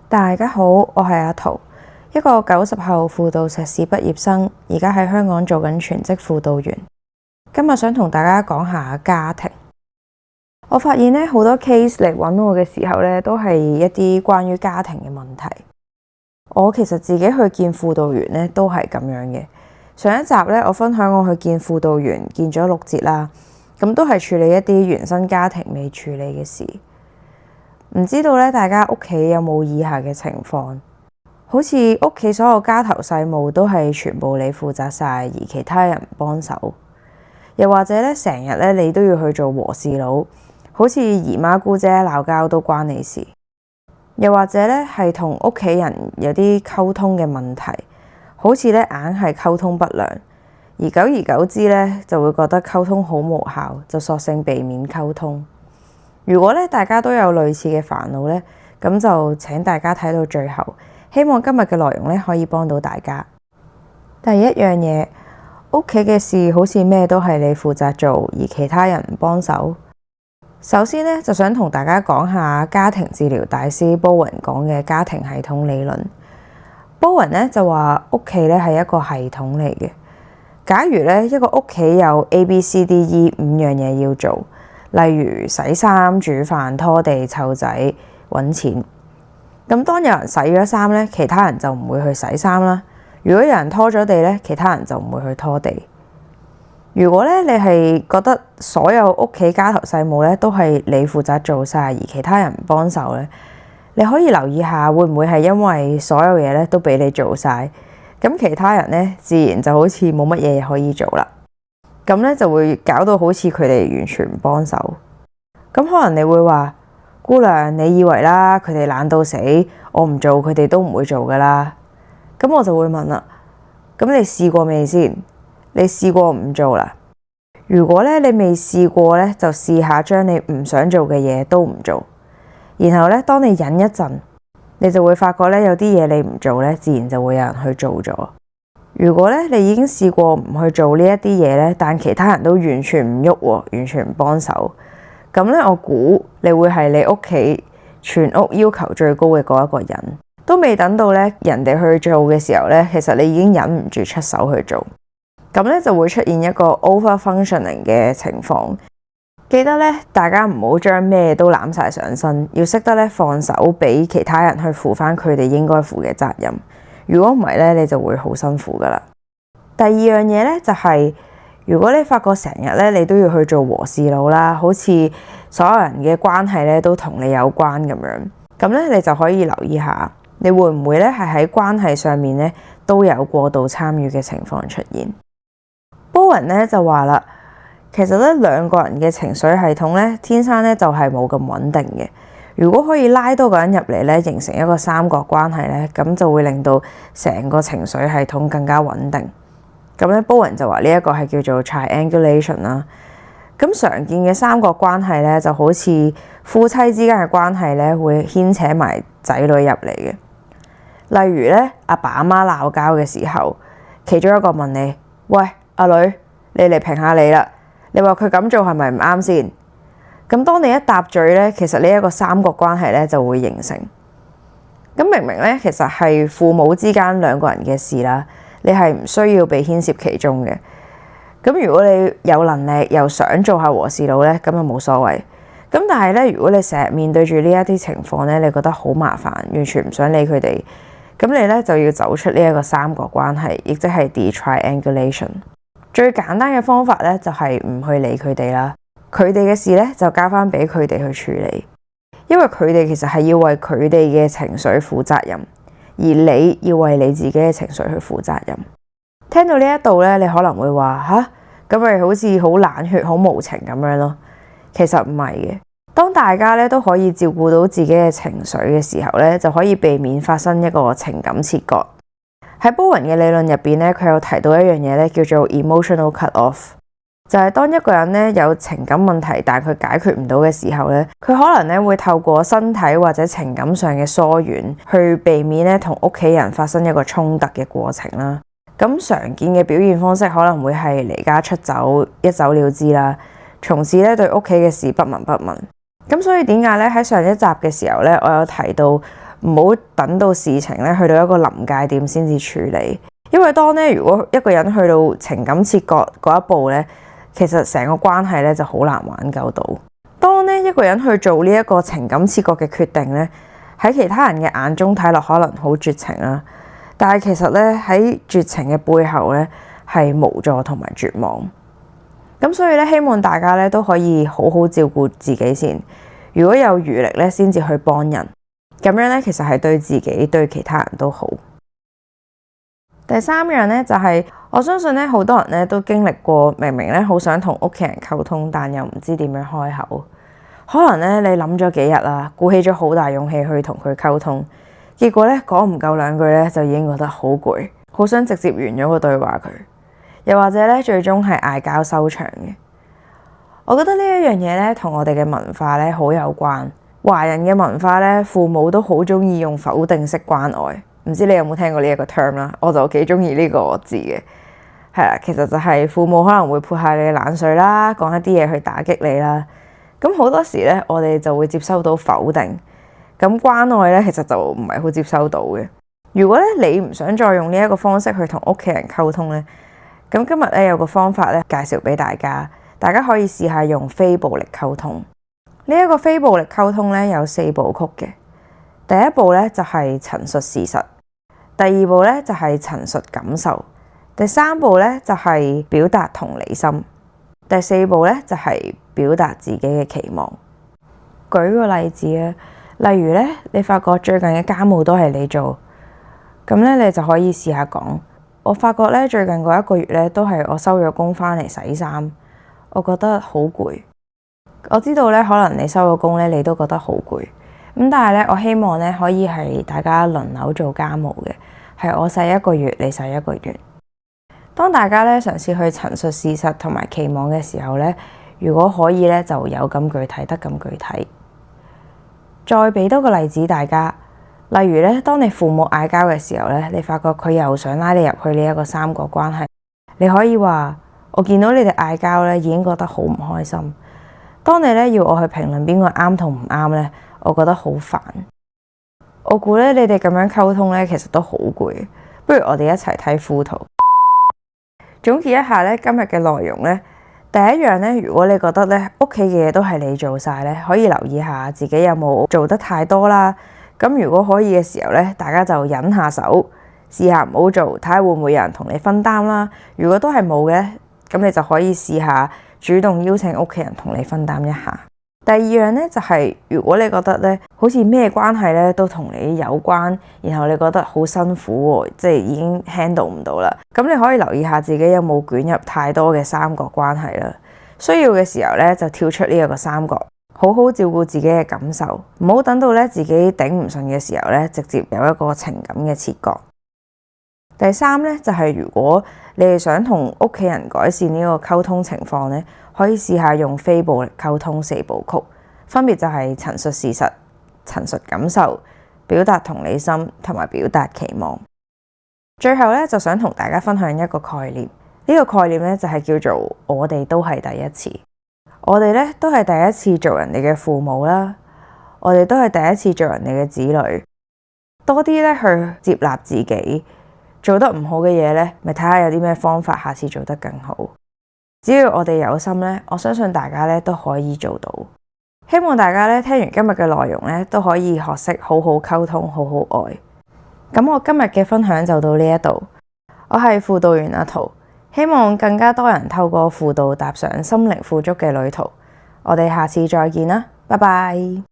大家好，我係阿桃，一個90後輔導碩士畢業生，而家喺香港做緊全職輔導員。今日想同大家講下家庭。我發現好多 case 嚟揾我嘅時候都係一啲關於家庭嘅問題。我其實自己去見輔導員都係咁樣嘅。上一集我分享我去見輔導員，見咗6節啦，咁都係處理一啲原生家庭未處理嘅事。唔知道大家屋企有冇以下嘅情況？好似屋企所有家頭細務都係全部你負責晒，而其他人唔幫手。又或者成日你都要去做和事佬，好似姨媽姑姐鬧交都關你事。又或者係同屋企人有啲溝通嘅問題，好似硬係溝通不良，而久而久之就會覺得溝通好無效，就索性避免溝通。如果大家都有類似嘅煩惱咁就請大家睇到最後，希望今日嘅內容可以幫到大家。第一樣嘢，屋企嘅事好似咩都係你負責做，而其他人唔幫手。首先就想同大家講下家庭治療大師 Bowen 講嘅家庭系統理論。Bowen 就話屋企係一個系統嚟嘅。假如一個屋企有 ABCDE 5樣嘢要做，例如洗衫、煮飯、拖地、湊仔、搵錢。咁當有人洗咗衫其他人就唔會去洗衫啦。如果有人拖咗地其他人就唔會去拖地。如果你係覺得所有屋企家頭細務都係你負責做晒，而其他人唔幫手你可以留意下會唔會係因為所有嘢都俾你做晒，咁其他人自然就好似冇乜嘢可以做啦。咁就會搞到好似佢哋完全唔幫手。咁可能你會話，姑娘，你以為啦，佢哋懶到死，我唔做佢哋都唔會做噶啦。咁我就會問啦，咁你試過未先？你試過唔做啦？如果你未試過就試下將你唔想做嘅嘢都唔做，然後當你忍一陣，你就會發覺有啲嘢你唔做自然就會有人去做咗。如果你已經試過唔去做呢一啲嘢但其他人都完全唔喐，完全唔幫手，咁我估你會係你屋企全屋要求最高嘅嗰一個人，都未等到人哋去做嘅時候其實你已經忍唔住出手去做，咁就會出現一個 over functioning 嘅情況。記得大家唔好將咩都攬晒上身，要識得放手俾其他人去負翻佢哋應該負嘅責任。如果唔係你就會好辛苦噶啦。第二樣嘢就係，如果你發覺成日你都要去做和事佬啦，好似所有人嘅關係都同你有關咁樣，咁你就可以留意下，你會唔會係喺關係上面都有過度參與嘅情況出現。Bowen 就話啦，其實兩個人嘅情緒系統天生就係冇咁穩定嘅。如果可以拉多個人入嚟形成一個三角關係咁就會令到成個情緒系統更加穩定。咁Bowen 就話呢一個係叫做 triangulation 啦。咁常見嘅三角關係就好似夫妻之間嘅關係會牽扯埋仔女入嚟嘅。例如阿爸阿媽鬧交嘅時候，其中一個問你，喂，阿女，你嚟評下你啦，你話佢咁做係咪唔啱先？咁當你一答嘴其實呢一個三角關係就會形成。咁明明其實係父母之間兩個人嘅事啦，你係唔需要被牽涉其中嘅。咁如果你有能力又想做下和事佬咁就冇所謂。咁但係如果你成日面對住呢一啲情況你覺得好麻煩，完全唔想理佢哋，咁你就要走出呢一個三角關係，亦即係 de-triangulation。最簡單嘅方法就係唔去理佢哋啦。佢哋嘅事就交翻俾佢哋去處理，因為佢哋其實係要為佢哋嘅情緒負責任，而你要為你自己嘅情緒去負責任。聽到呢一度你可能會話吓，咁咪好似好冷血、好無情咁樣咯。其實唔係嘅，當大家都可以照顧到自己嘅情緒嘅時候就可以避免發生一個情感切割。喺Bowen嘅理論入邊佢有提到一樣嘢叫做 emotional cut off。就係當一個人有情感問題，但佢解決唔到嘅時候佢可能會透過身體或者情感上嘅疏遠，去避免同屋企人發生一個衝突嘅過程啦。咁常見嘅表現方式可能會係離家出走，一走了之啦，從此對屋企嘅事不聞不問。咁所以點解喺上一集嘅時候我有提到唔好等到事情咧去到一個臨界點先至處理。因為當咧如果一個人去到情感切割嗰一步咧，其實成個關係咧就好難挽救到。當咧一個人去做呢一個情感切割嘅決定咧，喺其他人嘅眼中睇落可能好絕情啦，但係其實咧喺絕情嘅背後咧係無助同埋絕望。咁所以咧希望大家咧都可以好好照顧自己先，如果有餘力咧先至去幫人，咁樣咧其實係對自己對其他人都好。第三樣咧就係我相信咧好多人咧都經歷過，明明咧好想同屋企人溝通，但又唔知點樣開口。可能咧你諗咗幾日啦，鼓起咗好大勇氣去同佢溝通，結果咧講唔夠兩句咧就已經覺得好攰，好想直接完咗個對話佢。又或者咧最終係嗌交收場嘅。我覺得呢一樣嘢咧同我哋嘅文化咧好有關。華人嘅文化咧，父母都好中意用否定式關愛。唔知你有冇聽過呢一個 term 啦？我就幾中意呢個字嘅。係啦，其實就係父母可能會潑下你冷水啦，講一啲嘢去打擊你啦。咁好多時咧，我哋就會接收到否定。咁關愛咧，其實就唔係好接收到嘅。如果咧你唔想再用呢一個方式去同屋企人溝通咧，咁今日咧有個方法咧介紹俾大家，大家可以試下用非暴力溝通。呢一個非暴力溝通咧有4部曲嘅。第一步咧就係陳述事實，第二步咧就係陳述感受，第三步咧就係表達同理心，第四步咧就係表達自己嘅期望。舉個例子啊，例如咧你發覺最近嘅家務都係你做，咁咧你就可以試下講，我發覺咧最近嗰1個月咧都係我收咗工返嚟洗衫，我覺得好攰。我知道咧可能你收咗工咧你都覺得好攰，咁但係咧我希望咧可以係大家輪流做家務嘅，係我洗1個月，你洗1個月。當大家咧嘗試去陳述事實同埋期望嘅時候咧，如果可以咧就有咁具體得咁具體。再俾多個例子大家，例如咧當你父母嗌交嘅時候咧，你發覺佢又想拉你入去呢一個三角關係，你可以話，我見到你哋嗌交咧已經覺得好唔開心。當你咧要我去評論邊個啱同唔啱咧，我覺得好煩。我估咧你哋咁樣溝通咧其實都好攰，不如我哋一齊睇附圖。總結一下咧今日嘅內容咧，第一樣咧，如果你覺得咧屋企嘅嘢都係你做晒咧，可以留意下自己有冇做得太多啦。咁如果可以嘅時候咧，大家就忍下手，試下唔好做，睇下會唔會有人同你分擔啦。如果都係冇嘅，咁你就可以試下主動邀請屋企人同你分擔一下。第二樣咧就係，如果你覺得咧好似咩關係咧都同你有關，然後你覺得好辛苦喎，即係已經 handle 唔到啦，咁你可以留意下自己有冇捲入太多嘅三角關係啦。需要嘅時候咧就跳出呢一個三角，好好照顧自己嘅感受，唔好等到咧自己頂唔順嘅時候咧，直接有一個情感嘅切割。第三咧就係，如果你係想同屋企人改善呢個溝通情況咧，可以試下用非暴力溝通4部曲，分別就係陳述事實、陳述感受、表達同理心同埋表達期望。最後咧就想同大家分享一個概念，呢個概念咧就係叫做我哋都係第一次。我哋咧都係第一次做人哋嘅父母啦，我哋都係第一次做人哋嘅子女。多啲咧去接納自己，做得唔好嘅嘢咧，咪睇下有啲咩方法下次做得更好。只要我哋有心咧，我相信大家咧都可以做到。希望大家咧聽完今日嘅內容咧，都可以學識好好溝通，好好愛。咁我今日嘅分享就到呢一度。我係輔導員阿桃，希望更加多人透過輔導踏上心靈富足嘅旅途。我哋下次再見啦，拜拜。